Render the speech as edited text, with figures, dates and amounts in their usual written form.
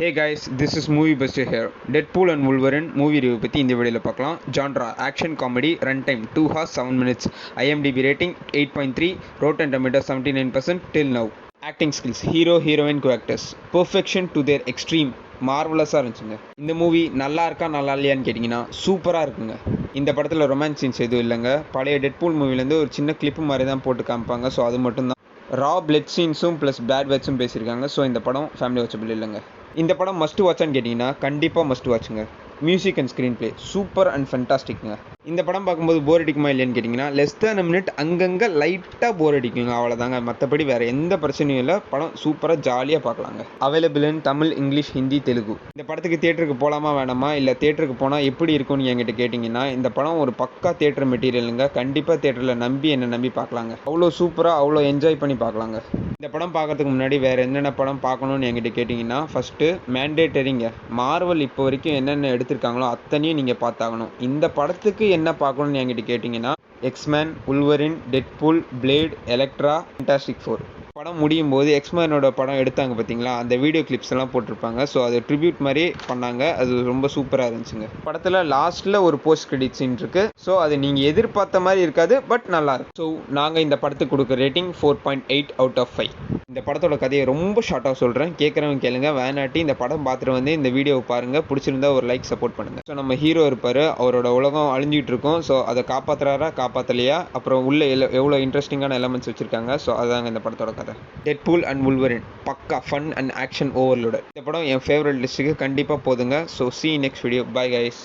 Hey guys, this is Movie Buster here. Deadpool and Wolverine movie review பற்றி இந்த வீடியோவில் பார்க்கலாம். Genre action comedy, runtime 2 hours 7 minutes, IMDb rating 8.3, Rotten Tomatoes 79% till now. Acting skills, hero heroine co-actors, perfection to their extreme, மார்வலஸாக இருந்துச்சுங்க. இந்த movie நல்லா இருக்கா நல்லா இல்லையான்னு கேட்டிங்கன்னா சூப்பராக இருக்குங்க. இந்த படத்தில் ரொமான்ஸ் சீன்ஸ் எதுவும் இல்லைங்க. பழைய டெட்பூல் மூவிலேருந்து ஒரு சின்ன கிளிப்பு மாதிரி தான் போட்டு காமிப்பாங்க. ஸோ அது மட்டும்தான். ரா பிளட் சீன்ஸும் ப்ளஸ் பேட் வேர்ட்ஸும் பேசியிருக்காங்க. ஸோ இந்த படம் ஃபேமிலி வாட்சபிள் இல்லைங்க. இந்த படம் மஸ்ட் வாட்சான்னு கேட்டிங்கன்னா கண்டிப்பாக மஸ்ட் வாட்சுங்க. Music and screen play super and ஃபென்டாஸ்டிக்ங்க. இந்த படம் பார்க்கும்போது போர் அடிக்குமா இல்லையான்னு கேட்டிங்கன்னா லெஸ் தேன் மினிட் அங்கங்கே லைட்டாக போர் அடிக்குங்க, அவ்வளோதாங்க. மற்றபடி வேறு எந்த பிரச்சனையும் இல்லை. படம் சூப்பராக ஜாலியாக பார்க்கலாங்க. Available in Tamil, English, Hindi, Telugu. இந்த படத்துக்கு தேட்டருக்கு போகலாமா வேணாமா, இல்லை தேட்டருக்கு போனால் எப்படி இருக்கும்னு என்கிட்ட கேட்டிங்கன்னா இந்த படம் ஒரு பக்கா தேட்டர் மெட்டீரியலுங்க. கண்டிப்பாக தேட்டரில் என்னை நம்பி பார்க்கலாங்க. அவ்வளோ சூப்பராக அவ்வளோ என்ஜாய் பண்ணி பார்க்கலாங்க. இந்த படம் பார்க்கறதுக்கு முன்னாடி வேறு என்னென்ன படம் பார்க்கணுன்னு என்கிட்ட கேட்டிங்கன்னா ஃபஸ்ட்டு மேண்டேட்டரிங்க. மார்வல் இப்போ வரைக்கும் என்னென்ன எடுத்திருக்காங்களோ அத்தனையும் நீங்கள் பார்த்தாகணும். இந்த படத்துக்கு என்ன பார்க்கணுன்னு என்கிட்ட கேட்டிங்கன்னா X Men, Wolverine, Deadpool, Blade, Elektra, Fantastic Four. படம் முடியும் போது எக்ஸ்மேனோட படம் எடுத்தாங்க பார்த்தீங்களா, அந்த வீடியோ கிளிப்ஸ் எல்லாம் போட்டிருப்பாங்க. ஸோ அது ட்ரிபியூட் மாதிரி பண்ணாங்க. அது ரொம்ப சூப்பராக இருந்துச்சுங்க. படத்தில் லாஸ்ட்டில் ஒரு போஸ்ட் கிரெடிட் சீன் இருக்குது. ஸோ அது நீங்கள் எதிர்பார்த்த மாதிரி இருக்காது, பட் நல்லாயிருக்கும். ஸோ நாங்கள் இந்த படத்துக்கு கொடுக்குற ரேட்டிங் 4.8 out of 5. இந்த படத்தோட கதையை ரொம்ப ஷார்ட்டாக சொல்கிறேன், கேட்குறவங்க கேளுங்க. வேணாட்டி இந்த படம் பார்த்துட்டு வந்து இந்த வீடியோவை பாருங்கள். பிடிச்சிருந்தா ஒரு லைக் சப்போர்ட் பண்ணுங்கள். ஸோ நம்ம ஹீரோ இருப்பார், அவரோட உலகம் அழிஞ்சிட்டு இருக்கும். ஸோ அதை காப்பாற்றுறாரா காப்பாற்றலையா, அப்புறம் உள்ள எவ்வளோ இன்ட்ரெஸ்டிங்கான எலமெண்ட்ஸ் வச்சுருக்காங்க. ஸோ அதுதாங்க இந்த படத்தோட கதை. டெட்பூல் அண்ட் வுல்வரின் பக்கா ஃபன் அண்ட் ஆக்ஷன் ஓவர்லோடு. இந்த படம் என் ஃபேவரட் லிஸ்ட்டுக்கு கண்டிப்பாக போதுங்க. So see you next video. Bye guys.